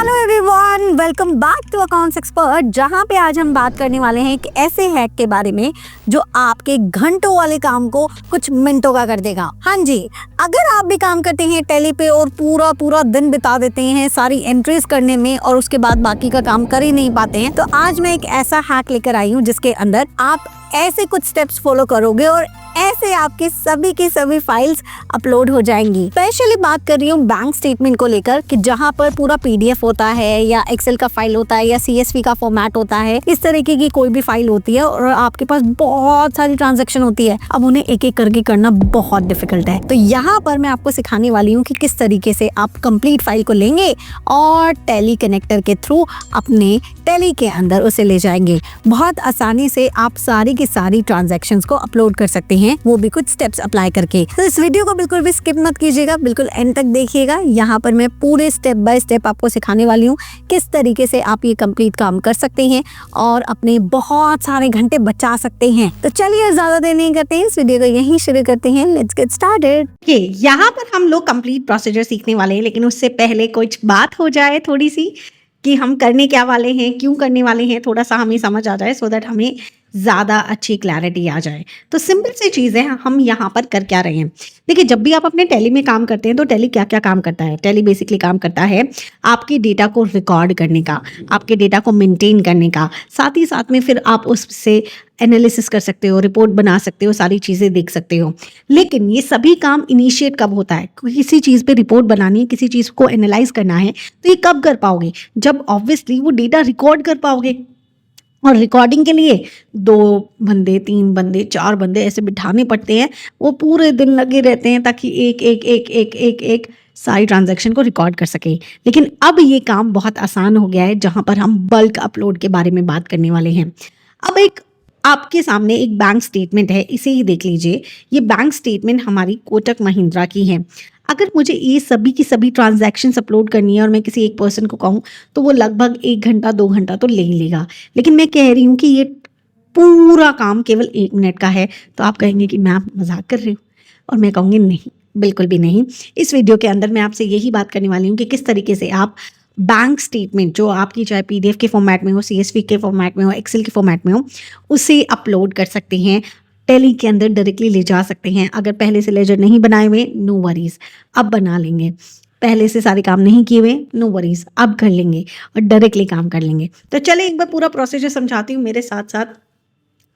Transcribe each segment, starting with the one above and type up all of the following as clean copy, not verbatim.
Hello everyone, welcome back to accounts expert, जहां पे आज हम बात करने वाले हैं एक ऐसे हैक के बारे में जो आपके घंटों वाले काम को कुछ मिनटों का कर देगा। हाँ जी, अगर आप भी काम करते हैं टैली पे और पूरा पूरा दिन बिता देते हैं सारी एंट्रीज करने में और उसके बाद बाकी का काम कर ही नहीं पाते हैं, तो आज मैं एक ऐसा हैक लेकर आई हूँ जिसके अंदर आप ऐसे कुछ स्टेप्स फॉलो करोगे और ऐसे आपके सभी की सभी फाइल्स अपलोड हो जाएंगी। स्पेशली बात कर रही हूँ बैंक स्टेटमेंट को लेकर कि जहाँ पर पूरा पीडीएफ होता है या एक्सेल का फाइल होता है या सीएसवी का फॉर्मेट होता है, इस तरीके की कोई भी फाइल होती है और आपके पास बहुत सारी ट्रांजैक्शन होती है। अब उन्हें एक एक करके करना बहुत डिफिकल्ट है। तो यहाँ पर मैं आपको सिखाने वाली हूँ कि किस तरीके से आप कंप्लीट फाइल को लेंगे और टैली कनेक्टर के थ्रू अपने टैली के अंदर उसे ले जाएंगे। बहुत आसानी से आप सारी की सारी ट्रांजैक्शंस को अपलोड कर सकते हैं, वो भी कुछ स्टेप्स अप्लाई करके। तो इस वीडियो को बिल्कुल भी स्किप मत कीजिएगा, बिल्कुल एंड तक देखिएगा। यहाँ पर मैं पूरे स्टेप बाय स्टेप आपको सिखाने वाली हूँ किस तरीके से आप ये कंप्लीट काम कर सकते हैं और अपने बहुत सारे घंटे बचा सकते हैं। तो चलिए ज्यादा देर नहीं करते हैं, इस वीडियो को यहीं शुरू करते हैं। Let's get started. यहाँ पर हम लोग कंप्लीट प्रोसीजर सीखने वाले हैं, लेकिन उससे पहले कुछ बात हो जाए थोड़ी सी कि हम करने क्या वाले हैं, क्यों करने वाले हैं, थोड़ा सा हमें समझ आ जाए, सो दैट हमें ज़्यादा अच्छी क्लैरिटी आ जाए। तो सिंपल सी चीज़ है, हम यहाँ पर कर क्या रहे हैं। देखिए, जब भी आप अपने टैली में काम करते हैं तो टैली क्या क्या काम करता है। टैली बेसिकली काम करता है आपके डेटा को रिकॉर्ड करने का, आपके डेटा को मेंटेन करने का, साथ ही साथ में फिर आप उससे एनालिसिस कर सकते हो, रिपोर्ट बना सकते हो, सारी चीज़ें देख सकते हो। लेकिन ये सभी काम इनिशिएट कब होता है? किसी चीज़ पे रिपोर्ट बनानी है, किसी चीज़ को एनालाइज करना है, तो ये कब कर पाओगे? जब ऑब्वियसली वो डेटा रिकॉर्ड कर पाओगे। और रिकॉर्डिंग के लिए 2 बंदे, 3 बंदे, 4 बंदे ऐसे बिठाने पड़ते हैं, वो पूरे दिन लगे रहते हैं ताकि एक सारी ट्रांजैक्शन को रिकॉर्ड कर सके। लेकिन अब ये काम बहुत आसान हो गया है, जहाँ पर हम बल्क अपलोड के बारे में बात करने वाले हैं। अब एक आपके सामने एक बैंक स्टेटमेंट है, इसे ही देख लीजिए। ये बैंक स्टेटमेंट हमारी कोटक महिंद्रा की है। अगर मुझे ये सभी की सभी ट्रांजैक्शंस अपलोड करनी है और मैं किसी एक पर्सन को कहूँ तो वो लगभग 1 घंटा 2 घंटा तो ले ही लेगा। लेकिन मैं कह रही हूँ कि ये पूरा काम केवल 1 मिनट का है, तो आप कहेंगे कि मैं आप मजाक कर रही हूँ, और मैं कहूँगी नहीं, बिल्कुल भी नहीं। इस वीडियो के अंदर मैं आपसे यही बात करने वाली हूँ कि किस तरीके से आप बैंक स्टेटमेंट जो आपकी चाहे पीडीएफ के फॉर्मेट में हो, सीएसवी के फॉर्मेट में हो, एक्सेल के फॉर्मेट में हो, उसे अपलोड कर सकते हैं, टैली के अंदर डायरेक्टली ले जा सकते हैं। अगर पहले से लेजर नहीं बनाए हुए, नो वरीज, अब बना लेंगे। पहले से सारे काम नहीं किए हुए, नो वरीज, अब कर लेंगे और डायरेक्टली काम कर लेंगे। तो चले एक बार पूरा प्रोसीजर समझाती हूँ, मेरे साथ साथ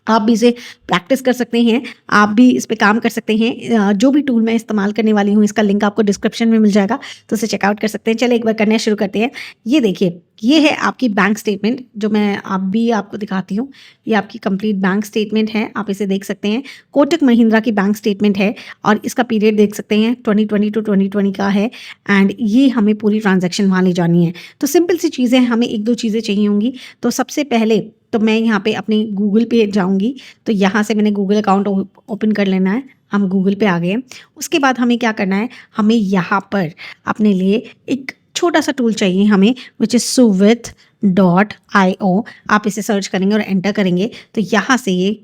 आप भी इसे प्रैक्टिस कर सकते हैं, आप भी इस पे काम कर सकते हैं। जो भी टूल मैं इस्तेमाल करने वाली हूँ, इसका लिंक आपको डिस्क्रिप्शन में मिल जाएगा, तो उसे चेकआउट कर सकते हैं। चलिए एक बार करना शुरू करते हैं। ये देखिए, ये है आपकी बैंक स्टेटमेंट, जो मैं आपको दिखाती हूँ। ये आपकी कंप्लीट बैंक स्टेटमेंट है, आप इसे देख सकते हैं। कोटक महिंद्रा की बैंक स्टेटमेंट है और इसका पीरियड देख सकते हैं 2020 टू 2020 का है। एंड ये हमें पूरी ट्रांजैक्शन वहाँ ले जानी है। तो सिंपल सी चीज़ें, हमें 1-2 चीज़ें चाहिए होंगी। तो सबसे पहले तो मैं यहाँ पे अपने गूगल पे जाऊँगी, तो यहाँ से मैंने गूगल अकाउंट ओपन कर लेना है। हम गूगल पे आ गए। उसके बाद हमें क्या करना है, हमें यहाँ पर अपने लिए एक छोटा सा टूल चाहिए हमें, विच इज़ suvith.io। आप इसे सर्च करेंगे और एंटर करेंगे तो यहाँ से ये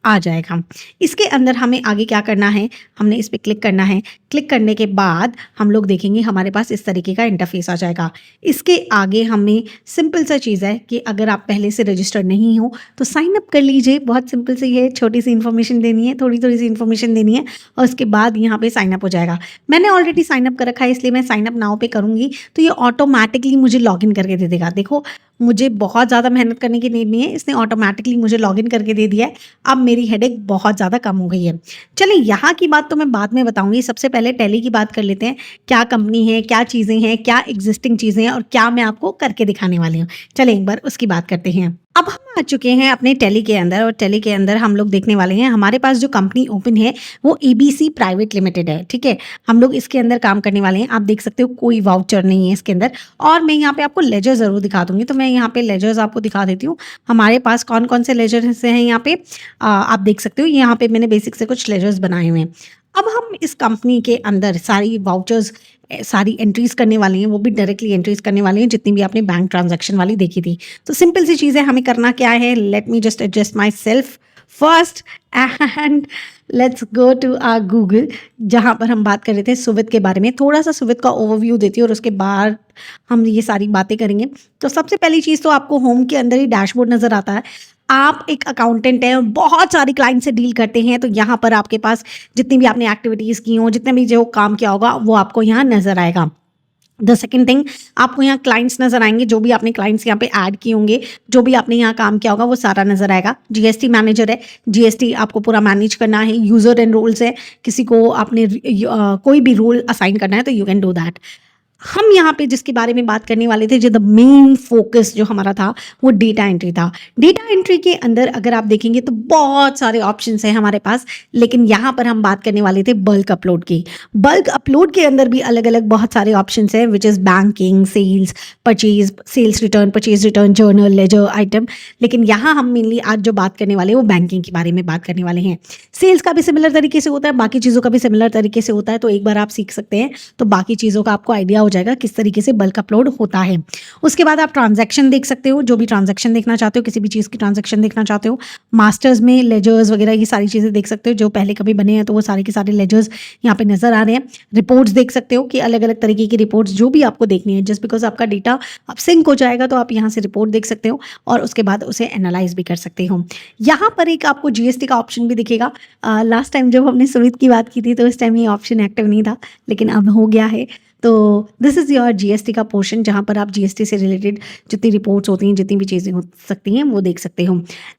आ जाएगा। इसके अंदर हमें आगे क्या करना है, हमने इस पर क्लिक करना है। क्लिक करने के बाद हम लोग देखेंगे हमारे पास इस तरीके का इंटरफेस आ जाएगा। इसके आगे हमें सिंपल सा चीज़ है कि अगर आप पहले से रजिस्टर्ड नहीं हो तो साइन अप कर लीजिए। बहुत सिंपल सी है, छोटी सी इन्फॉर्मेशन देनी है, थोड़ी सी इन्फॉर्मेशन देनी है और उसके बाद यहाँ पे साइन अप हो जाएगा। मैंने ऑलरेडी साइन अप कर रखा है, इसलिए मैं साइन अप नाउ पे करूँगी तो ये ऑटोमेटिकली मुझे लॉगिन करके दे देगा। देखो, मुझे बहुत ज़्यादा मेहनत करने की नीड नहीं है, इसने ऑटोमेटिकली मुझे लॉगिन करके दे दिया है। अब मेरी हेडेक बहुत ज़्यादा कम हो गई है। चलिए, यहाँ की बात तो मैं बाद में बताऊँगी, सबसे पहले टैली की बात कर लेते हैं। क्या कंपनी है, क्या चीज़ें हैं, क्या एग्जिस्टिंग चीज़ें हैं और क्या मैं आपको करके दिखाने वाली हूँ। चलिए एक बार उसकी बात करते हैं। अब हम आ चुके हैं अपने टैली के अंदर और टैली के अंदर हम लोग देखने वाले हैं, हमारे पास जो कंपनी ओपन है वो एबीसी प्राइवेट लिमिटेड है। ठीक है, हम लोग इसके अंदर काम करने वाले हैं। आप देख सकते हो कोई वाउचर नहीं है इसके अंदर। और मैं यहाँ पे आपको लेजर ज़रूर दिखा दूंगी, तो मैं यहाँ पे लेजर्स आपको दिखा देती हूँ। हमारे पास कौन कौन से लेजर्स हैं यहाँ पे आप देख सकते हो। यहाँ पे मैंने बेसिक से कुछ लेजर्स बनाए हुए हैं। अब हम इस कंपनी के अंदर सारी वाउचर्स, सारी एंट्रीज करने वाली हैं, वो भी डायरेक्टली एंट्रीज करने वाली हैं जितनी भी आपने बैंक ट्रांजैक्शन वाली देखी थी। तो सिंपल सी चीज़ है, हमें करना क्या है, let me just adjust myself first and let's go to our Google, जहाँ पर हम बात कर रहे थे सुविध के बारे में। थोड़ा सा सुविध का ओवरव्यू देती हूँ और उसके बाद हम ये सारी बातें करेंगे। तो सबसे पहली चीज़ तो आपको होम के अंदर ही डैशबोर्ड नज़र आता है। आप एक अकाउंटेंट हैं और बहुत सारी क्लाइंट से डील करते हैं, तो यहाँ पर आपके पास जितनी भी आपने एक्टिविटीज़ की हों, जितने भी जो काम किया होगा वो आपको यहाँ नज़र आएगा। द सेकेंड थिंग, आपको यहाँ क्लाइंट्स नज़र आएंगे, जो भी आपने क्लाइंट्स यहाँ पे ऐड किए होंगे, जो भी आपने यहाँ काम किया होगा वो सारा नज़र आएगा। जीएसटी मैनेजर है, जीएसटी आपको पूरा मैनेज करना है। यूज़र एंड रोल्स है, किसी को आपने कोई भी रोल असाइन करना है तो यू कैन डू दैट। हम यहाँ पे जिसके बारे में बात करने वाले थे, जो द मेन फोकस जो हमारा था वो डेटा एंट्री था। डेटा एंट्री के अंदर अगर आप देखेंगे तो बहुत सारे ऑप्शंस हैं हमारे पास, लेकिन यहाँ पर हम बात करने वाले थे बल्क अपलोड की। बल्क अपलोड के अंदर भी अलग अलग बहुत सारे ऑप्शंस हैं, which is banking, sales, purchase, sales return, purchase return, journal, ledger, item. लेकिन यहाँ हम मेनली आज जो बात करने वाले हैं वो बैंकिंग के बारे में बात करने वाले हैं। सेल्स का भी सिमिलर तरीके से होता है, बाकी चीज़ों का भी सिमिलर तरीके से होता है, तो एक बार आप सीख सकते हैं तो बाकी चीज़ों का आपको आइडिया हो जाएगा किस तरीके से बल्क अपलोड होता है। उसके बाद आप ट्रांजैक्शन देख सकते हो, जो भी ट्रांजैक्शन देखना चाहते हो, किसी भी चीज़ की ट्रांजैक्शन देखना चाहते हो। मास्टर्स में लेजर्स वगैरह ये सारी चीज़ें देख सकते हो, जो पहले कभी बने हैं तो वो सारे के सारे लेजर्स यहाँ पे नजर आ रहे हैं। रिपोर्ट्स देख सकते हो कि अलग अलग तरीके की रिपोर्ट्स जो भी आपको देखनी है, जस्ट बिकॉज आपका डेटा अब सिंक हो जाएगा तो आप यहाँ से रिपोर्ट देख सकते हो और उसके बाद उसे एनालाइज भी कर सकते हो। यहाँ पर एक आपको जीएसटी का ऑप्शन भी दिखेगा। लास्ट टाइम जब हमने सुविध की बात की थी तो उस टाइम ये ऑप्शन एक्टिव नहीं था, लेकिन अब हो गया है। तो दिस इज़ योर जीएसटी का पोर्शन, जहाँ पर आप जीएसटी से रिलेटेड जितनी रिपोर्ट्स होती हैं, जितनी भी चीज़ें हो सकती हैं वो देख सकते हो।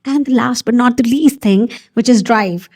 And last but not the least thing which is drive.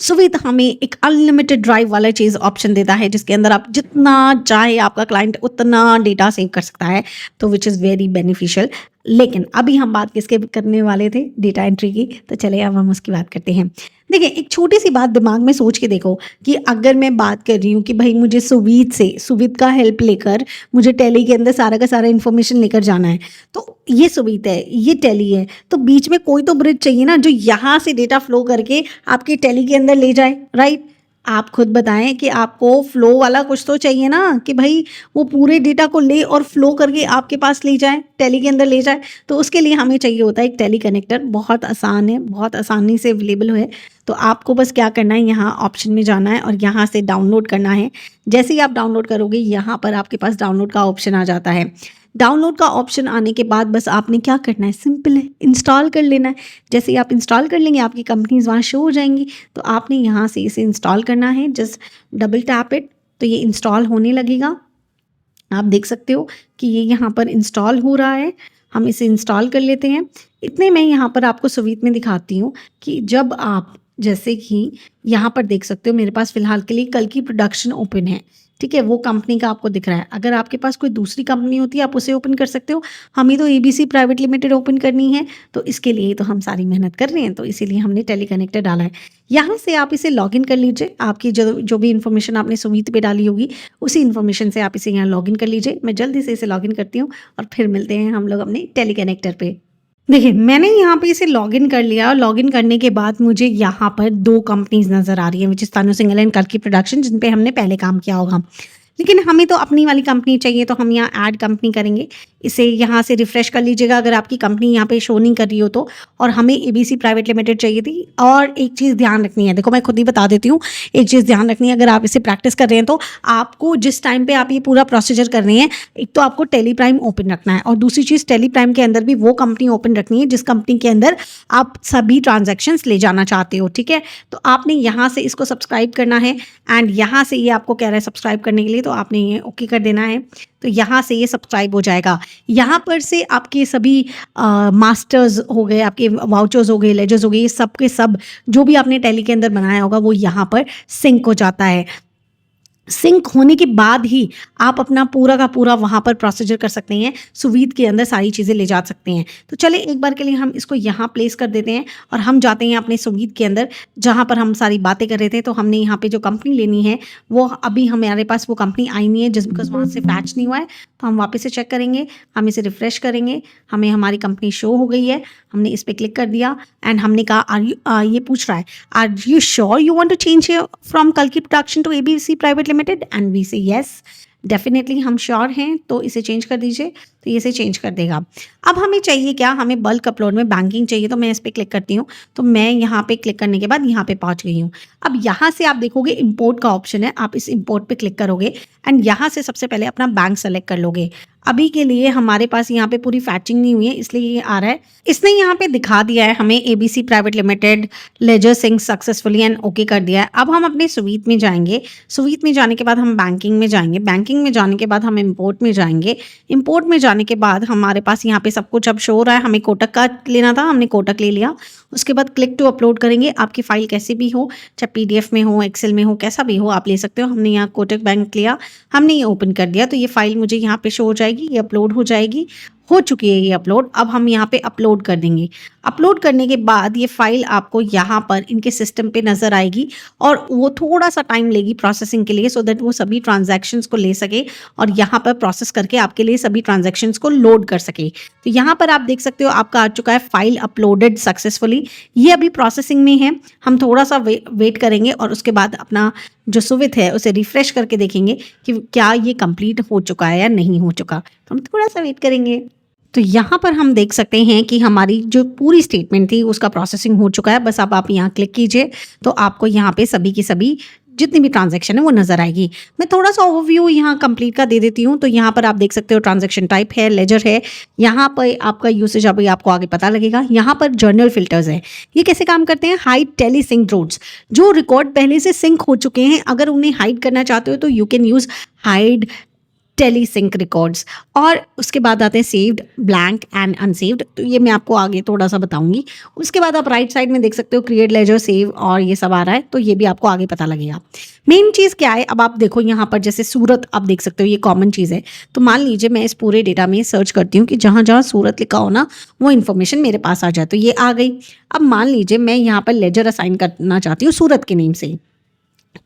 सुविध हमें एक अनलिमिटेड ड्राइव वाला चीज़ ऑप्शन देता है, जिसके अंदर आप जितना चाहे आपका क्लाइंट उतना डेटा सेव कर सकता है, तो विच इज़ वेरी बेनिफिशियल। लेकिन अभी हम बात किसके करने वाले थे, डेटा एंट्री की, तो चलिए अब हम उसकी बात करते हैं। देखिए, एक छोटी सी बात दिमाग में सोच के देखो कि अगर मैं बात कर रही हूँ कि भाई मुझे सुविध का हेल्प लेकर मुझे टैली के अंदर सारा का सारा इन्फॉर्मेशन लेकर जाना है, तो ये सुविध है, ये टैली है, तो बीच में कोई तो ब्रिज चाहिए ना, जो यहाँ से डेटा फ्लो करके आपके टैली के अंदर ले जाए, राइट। आप खुद बताएं कि आपको फ्लो वाला कुछ तो चाहिए ना, कि भाई वो पूरे डेटा को ले और फ्लो करके आपके पास ले जाए, टैली के अंदर ले जाए। तो उसके लिए हमें चाहिए होता है एक टैली कनेक्टर। बहुत आसान है, बहुत आसानी से अवेलेबल है। तो आपको बस क्या करना है, यहाँ ऑप्शन में जाना है और यहाँ से डाउनलोड करना है। जैसे ही आप डाउनलोड करोगे, यहाँ पर आपके पास डाउनलोड का ऑप्शन आ जाता है। डाउनलोड का ऑप्शन आने के बाद बस आपने क्या करना है, सिंपल है, इंस्टॉल कर लेना है। जैसे ही आप इंस्टॉल कर लेंगे, आपकी कंपनीज वहाँ शो हो जाएंगी, तो आपने यहाँ से इसे इंस्टॉल करना है। जस्ट डबल टैप इट, तो ये इंस्टॉल होने लगेगा। आप देख सकते हो कि ये यहाँ पर इंस्टॉल हो रहा है। हम इसे इंस्टॉल कर लेते हैं। इतने में यहाँ पर आपको सुविध में दिखाती हूँ कि जब आप, जैसे कि यहाँ पर देख सकते हो, मेरे पास फिलहाल के लिए कल की प्रोडक्शन ओपन है, ठीक है, वो कंपनी का आपको दिख रहा है। अगर आपके पास कोई दूसरी कंपनी होती है, आप उसे ओपन कर सकते हो। हमें तो एबीसी प्राइवेट लिमिटेड ओपन करनी है, तो इसके लिए तो हम सारी मेहनत कर रहे हैं, तो इसीलिए हमने टेली कनेक्टर डाला है। यहाँ से आप इसे लॉगिन कर लीजिए। आपकी जो भी इन्फॉर्मेशन आपने सुविध पे डाली होगी, उसी इन्फॉर्मेशन से आप इसे यहाँ लॉगिन कर लीजिए। मैं जल्दी से इसे लॉगिन करती हूँ और फिर मिलते हैं हम लोग अपने टेली कनेक्टर पे। देखिए, मैंने यहाँ पे इसे लॉगिन कर लिया और लॉगिन करने के बाद मुझे यहाँ पर 2 कंपनीज नज़र आ रही हैं, which is Tanu Singhal and कल्कि प्रोडक्शन, जिन पे हमने पहले काम किया होगा। लेकिन हमें तो अपनी वाली कंपनी चाहिए, तो हम यहाँ ऐड कंपनी करेंगे। इसे यहाँ से रिफ्रेश कर लीजिएगा अगर आपकी कंपनी यहाँ पे शो नहीं कर रही हो तो। और हमें एबीसी प्राइवेट लिमिटेड चाहिए थी। और एक चीज़ ध्यान रखनी है, देखो मैं खुद ही बता देती हूँ, एक चीज़ ध्यान रखनी है, अगर आप इसे प्रैक्टिस कर रहे हैं तो आपको जिस टाइम पे आप ये पूरा प्रोसीजर कर रहे हैं, एक तो आपको टेली प्राइम ओपन रखना है, और दूसरी चीज़ टेली प्राइम के अंदर भी वो कंपनी ओपन रखनी है जिस कंपनी के अंदर आप सभी ट्रांजेक्शन्स ले जाना चाहते हो, ठीक है। तो आपने यहाँ से इसको सब्सक्राइब करना है, एंड यहाँ से ये आपको कह रहा है सब्सक्राइब करने के लिए, तो आपने ये ओके कर देना है। तो यहाँ से ये सब्सक्राइब हो जाएगा। यहाँ पर से आपके सभी मास्टर्स हो गए, आपके वाउचर्स हो गए, लेजर्स हो गए, ये सब के सब जो भी आपने टैली के अंदर बनाया होगा वो यहाँ पर सिंक हो जाता है। सिंक होने के बाद ही आप अपना पूरा का पूरा वहाँ पर प्रोसीजर कर सकते हैं, सुविध के अंदर सारी चीज़ें ले जा सकते हैं। तो चले एक बार के लिए हम इसको यहाँ प्लेस कर देते हैं और हम जाते हैं अपने सुविध के अंदर, जहाँ पर हम सारी बातें कर रहे थे। तो हमने यहाँ पे जो कंपनी लेनी है वो अभी हमारे पास वो कंपनी आई नहीं है, जस्ट बिकॉज वहाँ से फैच नहीं हुआ है। तो हम वापस से चेक करेंगे, हम इसे रिफ्रेश करेंगे, हमें हमारी कंपनी शो हो गई है। हमने इस पर क्लिक कर दिया एंड हमने कहा ये पूछ रहा है, are you sure you want to change from कल्कि production to ABC private limited, and we say yes. Definitely हम श्योर हैं तो इसे चेंज कर दीजिए, तो ये इसे चेंज कर देगा। अब हमें चाहिए क्या, हमें बल्क अपलोड में बैंकिंग चाहिए, तो मैं इस पर क्लिक करती हूँ। तो मैं यहाँ पे क्लिक करने के बाद यहाँ पे पहुँच गई हूँ। अब यहाँ से आप देखोगे इंपोर्ट का ऑप्शन है, आप इस इंपोर्ट पे क्लिक करोगे एंड यहाँ से सबसे पहले अपना बैंक सेलेक्ट कर लोगे। अभी के लिए हमारे पास यहाँ पे पूरी फैचिंग नहीं हुई है, इसलिए ये आ रहा है। इसने यहाँ पे दिखा दिया है हमें ABC private limited ledger sync successfully and okay कर दिया है। अब हम अपने सुवीत में जाएंगे, सुवीत में जाने के बाद हम बैंकिंग में जाएंगे, बैंकिंग में जाने के बाद हम इंपोर्ट में जाएंगे, इंपोर्ट में जाने के बाद हमारे पास यहाँ पे सब कुछ अब शो हो रहा है। हमें कोटक का लेना था, हमने कोटक ले लिया। उसके बाद क्लिक टू अपलोड करेंगे, आपकी फाइल कैसी भी हो, चाहे पीडीएफ में हो, एक्सेल में हो, कैसा भी हो आप ले सकते हो। हमने यहाँ कोटक बैंक लिया, हमने ये ओपन कर दिया, तो ये फाइल मुझे यहाँ पे शो हो जाएगी, ये अपलोड हो जाएगी। हो चुकी है ये अपलोड। अब हम यहाँ पे अपलोड कर देंगे। अपलोड करने के बाद ये फाइल आपको यहाँ पर इनके सिस्टम पे नज़र आएगी और वो थोड़ा सा टाइम लेगी प्रोसेसिंग के लिए, सो दैट वो सभी ट्रांजैक्शंस को ले सके और यहाँ पर प्रोसेस करके आपके लिए सभी ट्रांजैक्शंस को लोड कर सके। तो यहाँ पर आप देख सकते हो आपका आ चुका है फाइल अपलोडेड सक्सेसफुली। ये अभी प्रोसेसिंग में है, हम थोड़ा सा वेट करेंगे और उसके बाद अपना जो सुविधा है उसे रिफ्रेश करके देखेंगे कि क्या ये कंप्लीट हो चुका है या नहीं हो चुका। तो हम थोड़ा सा वेट करेंगे। तो यहाँ पर हम देख सकते हैं कि हमारी जो पूरी स्टेटमेंट थी उसका प्रोसेसिंग हो चुका है। बस अब आप यहाँ क्लिक कीजिए तो आपको यहाँ पे सभी की सभी जितनी भी ट्रांजैक्शन है वो नजर आएगी। मैं थोड़ा सा ओवरव्यू यहाँ कंप्लीट का दे देती हूँ। तो यहाँ पर आप देख सकते हो ट्रांजैक्शन टाइप है, लेजर है, यहाँ पर आपका यूसेज अभी आपको आगे पता लगेगा। यहाँ पर जर्नल फिल्टर्स है, ये कैसे काम करते हैं, हाइड टेली सिंक रूट्स, जो रिकॉर्ड पहले से सिंक हो चुके हैं अगर उन्हें हाइड करना चाहते हो तो you can use hide Tally sync records. और उसके बाद आते हैं सेव्ड, ब्लैंक एंड अनसेव्ड, तो ये मैं आपको आगे थोड़ा सा बताऊंगी। उसके बाद आप राइट साइड में देख सकते हो क्रिएट लेजर, सेव और ये सब आ रहा है, तो ये भी आपको आगे पता लगेगा। मेन चीज़ क्या है, अब आप देखो यहाँ पर जैसे सूरत आप देख सकते हो, ये कॉमन चीज़ है। तो मान लीजिए मैं इस पूरे डेटा में सर्च करती हूँ कि जहाँ जहाँ सूरत लिखा हो ना वो इन्फॉर्मेशन मेरे पास आ जाए, तो ये आ गई। अब मान लीजिए मैं यहाँ पर लेजर असाइन करना चाहती हूँ सूरत के नेम से,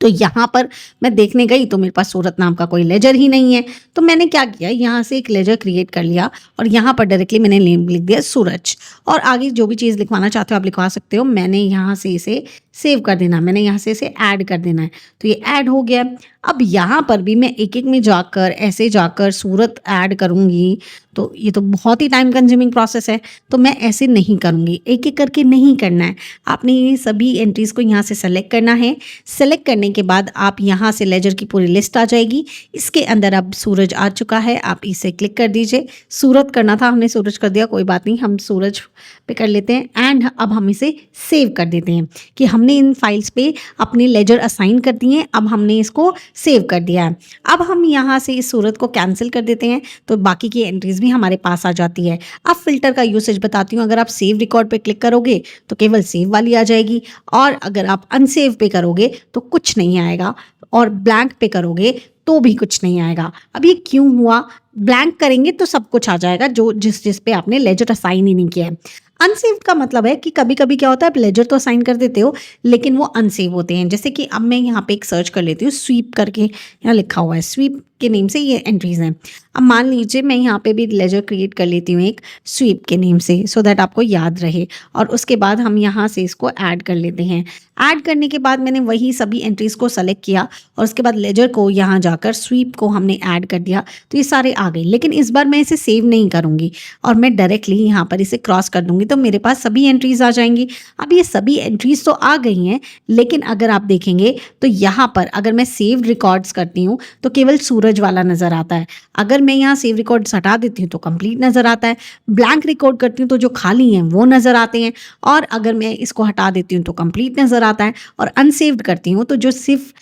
तो यहाँ पर मैं देखने गई तो मेरे पास सूरत नाम का कोई लेजर ही नहीं है। तो मैंने क्या किया, यहाँ से एक लेजर क्रिएट कर लिया और यहाँ पर डायरेक्टली मैंने नेम लिख दिया सूरज, और आगे जो भी चीज़ लिखवाना चाहते हो आप लिखवा सकते हो। मैंने यहाँ से इसे सेव कर देना, मैंने यहाँ से इसे ऐड कर देना है, तो ये ऐड हो गया। अब यहाँ पर भी मैं एक एक में जाकर ऐसे जाकर सूरत ऐड करूँगी तो ये तो बहुत ही टाइम कंज्यूमिंग प्रोसेस है, तो मैं ऐसे नहीं करूँगी, एक एक करके नहीं करना है। आपने ये सभी एंट्रीज़ को यहाँ से सेलेक्ट करना है। सेलेक्ट करने के बाद आप यहाँ से लेजर की पूरी लिस्ट आ जाएगी, इसके अंदर अब सूरज आ चुका है, आप इसे क्लिक कर दीजिए। सूरत करना था, हमने सूरज कर दिया, कोई बात नहीं, हम सूरज पे कर लेते हैं। एंड अब हम इसे सेव कर देते हैं कि हमने इन फाइल्स पे अपने लेजर असाइन कर दिए हैं, अब हमने इसको सेव कर दिया है। अब हम यहाँ से इस सूरत को कैंसिल कर देते हैं, तो बाकी की एंट्रीज भी हमारे पास आ जाती है। अब फिल्टर का यूसेज बताती हूँ, अगर आप सेव रिकॉर्ड पे क्लिक करोगे तो केवल सेव वाली आ जाएगी, और अगर आप अनसेव पे करोगे तो कुछ नहीं आएगा, और ब्लैंक पे करोगे तो भी कुछ नहीं आएगा। अब ये क्यों हुआ, ब्लैंक करेंगे तो सब कुछ आ जाएगा जो जिस पे आपने लेजर असाइन ही नहीं किया है। अनसेव्ड का मतलब है कि कभी कभी क्या होता है, आप लेजर तो असाइन कर देते हो लेकिन वो अनसेव होते हैं। जैसे कि अब मैं यहाँ पे एक सर्च कर लेती हूँ, स्वीप करके यहाँ लिखा हुआ है, स्वीप के नेम से ये एंट्रीज हैं। अब मान लीजिए मैं यहाँ पे भी लेजर क्रिएट कर लेती हूँ एक स्वीप के नेम से, सो दैट आपको याद रहे, और उसके बाद हम यहाँ से इसको ऐड कर लेते हैं। ऐड करने के बाद मैंने वही सभी एंट्रीज को सेलेक्ट किया और उसके बाद लेजर को यहाँ जाकर स्वीप को हमने ऐड कर दिया, तो ये सारे आ गए। लेकिन इस बार मैं इसे सेव नहीं करूँगी और मैं डायरेक्टली यहाँ पर इसे क्रॉस कर दूँगी, तो मेरे पास सभी एंट्रीज आ जाएंगी। अब ये सभी एंट्रीज तो आ गई हैं, लेकिन अगर आप देखेंगे तो यहाँ पर अगर मैं सेव रिकॉर्ड्स करती हूँ तो केवल सूरज वाला नज़र आता है। अगर मैं यहाँ सेव रिकॉर्ड्स हटा देती हूँ तो कंप्लीट नज़र आता है। ब्लैंक रिकॉर्ड करती हूँ तो जो खाली हैं वो नज़र आते हैं, और अगर मैं इसको हटा देती हूँ तो कंप्लीट नज़र आता है, और अनसेव्ड करती हूँ तो जो सिर्फ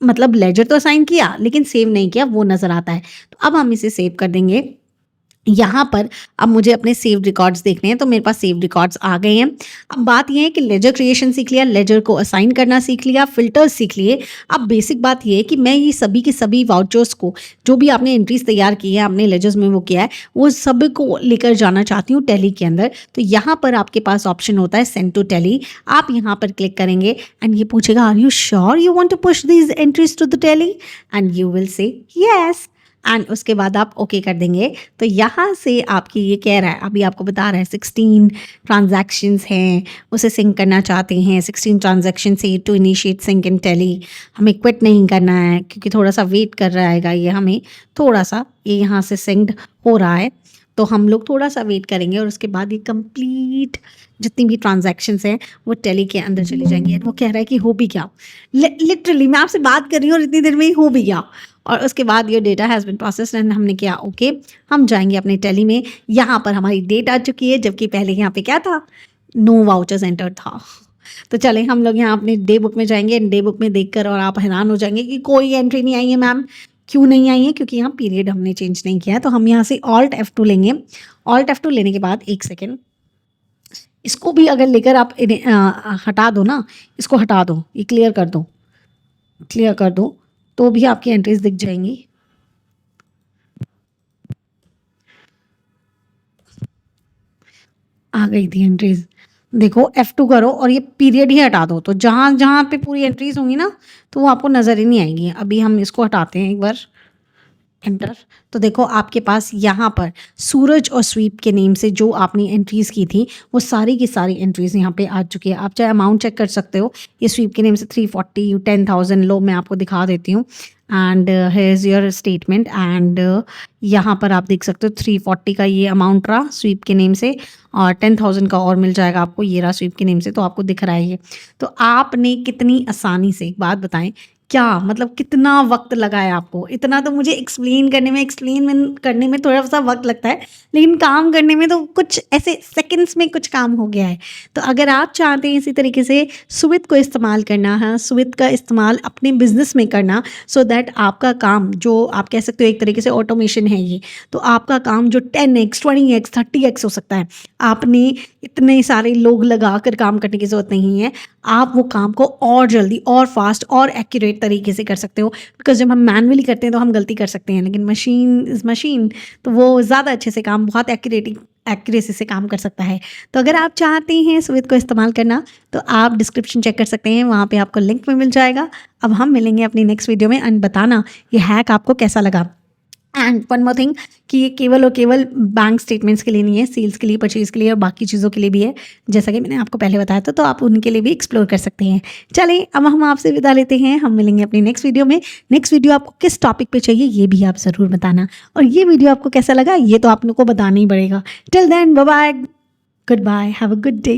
मतलब लेजर तो असाइन किया लेकिन सेव नहीं किया वो नज़र आता है। तो अब हम इसे सेव कर देंगे। यहाँ पर अब मुझे अपने सेव्ड रिकॉर्ड्स देखने हैं, तो मेरे पास सेव्ड रिकॉर्ड्स आ गए हैं। अब बात यह है कि लेजर क्रिएशन सीख लिया, लेजर को असाइन करना सीख लिया, फिल्टर्स सीख लिए। अब बेसिक बात यह है कि मैं ये सभी के सभी वाउचर्स को, जो भी आपने एंट्रीज तैयार की है, आपने लेजर्स में वो किया है, वो सब को लेकर जाना चाहती हूँ टैली के अंदर। तो यहाँ पर आपके पास ऑप्शन होता है सेंड टू टैली, आप यहाँ पर क्लिक करेंगे एंड ये पूछेगा are you sure you want to push these entries to the Tally, and you will say yes. And उसके बाद आप ओके कर देंगे। तो यहाँ से आपकी ये कह रहा है, अभी आपको बता रहा है 16 ट्रांजैक्शंस हैं, उसे सिंक करना चाहते हैं। 16 ट्रांजैक्शन से to initiate sync in Tally, हमें क्विट नहीं करना है क्योंकि थोड़ा सा वेट कर रहेगा ये, हमें थोड़ा सा ये यहाँ से सिंक्ड हो रहा है, तो हम लोग थोड़ा सा वेट करेंगे और उसके बाद ये कंप्लीट जितनी भी ट्रांजैक्शंस हैं वो टेली के अंदर चली जाएंगी। वो कह रहा है कि हो भी गया, लिटरली मैं आपसे बात कर रही हूँ और इतनी देर में ही हो भी गया। और उसके बाद ये data has been processed and हमने किया ओके, हम जाएंगे अपने टेली में। यहाँ पर हमारी डेट आ चुकी है, जबकि पहले यहाँ पे क्या था, नो वाउचर्स एंटर था। तो चलें हम लोग यहाँ अपने डे बुक में जाएंगे, डे बुक में देखकर और आप हैरान हो जाएंगे कि कोई एंट्री नहीं आई है। मैम क्यों नहीं आई है? क्योंकि यहाँ पीरियड हमने चेंज नहीं किया है। तो हम यहाँ से Alt F2 लेंगे। Alt F2 लेने के बाद एक सेकेंड, इसको भी अगर लेकर आप हटा दो ना, इसको हटा दो, ये क्लियर कर दो तो भी आपकी एंट्रीज दिख जाएंगी। आ गई थी एंट्रीज, देखो F2 करो और ये पीरियड ही हटा दो, तो जहाँ जहाँ पे पूरी एंट्रीज होंगी ना तो वो आपको नज़र ही नहीं आएगी। अभी हम इसको हटाते हैं एक बार, एंटर। तो देखो आपके पास यहाँ पर सूरज और स्वीप के नेम से जो आपने एंट्रीज़ की थी वो सारी की सारी एंट्रीज़ यहाँ पे आ चुकी है। आप चाहे अमाउंट चेक कर सकते हो, ये स्वीप के नेम से 340 10,000 लो मैं आपको दिखा देती हूँ। And here is your statement and यहाँ पर आप देख सकते हो 340 का ये अमाउंट रहा स्वीप के नेम से, और 10,000 का और मिल जाएगा आपको, ये रहा स्वीप के नेम से। तो आपको दिख रहा है ये। तो आपने कितनी आसानी से, एक बात बताएं, क्या मतलब कितना वक्त लगा है आपको? इतना तो मुझे एक्सप्लेन करने में थोड़ा सा वक्त लगता है, लेकिन काम करने में तो कुछ ऐसे सेकंड्स में कुछ काम हो गया है। तो अगर आप चाहते हैं इसी तरीके से सुविध को इस्तेमाल करना है, सुविध का इस्तेमाल अपने बिजनेस में करना, सो दैट आपका काम जो आप कह सकते हो एक तरीके से ऑटोमेशन है ये, तो आपका काम जो 10x 20x 30x हो सकता है। आपने इतने सारे लोग लगा कर काम करने की ज़रूरत नहीं है, आप वो काम को और जल्दी और फास्ट और एक्यूरेट तरीके से कर सकते हो। बिकॉज जब हम मैनुअली करते हैं तो हम गलती कर सकते हैं, लेकिन मशीन इज़ मशीन, तो वो ज़्यादा अच्छे से काम, बहुत एक्यूरेसी से काम कर सकता है। तो अगर आप चाहते हैं सुविध को इस्तेमाल करना तो आप डिस्क्रिप्शन चेक कर सकते हैं, वहाँ पे आपको लिंक में मिल जाएगा। अब हम मिलेंगे अपनी नेक्स्ट वीडियो में, एंड बताना ये हैक आपको कैसा लगा। एंड वन मोर थिंग कि ये केवल और केवल बैंक स्टेटमेंट्स के लिए नहीं है, सेल्स के लिए, परचेज के लिए और बाकी चीज़ों के लिए भी है, जैसा कि मैंने आपको पहले बताया था। तो आप उनके लिए भी एक्सप्लोर कर सकते हैं। चलें अब हम आपसे विदा लेते हैं, हम मिलेंगे अपनी नेक्स्ट वीडियो में। नेक्स्ट वीडियो आपको किस टॉपिक पे चाहिए ये भी आप ज़रूर बताना, और ये वीडियो आपको कैसा लगा ये तो आप लोग को बताना ही पड़ेगा। Till then bye bye, goodbye, have a good day.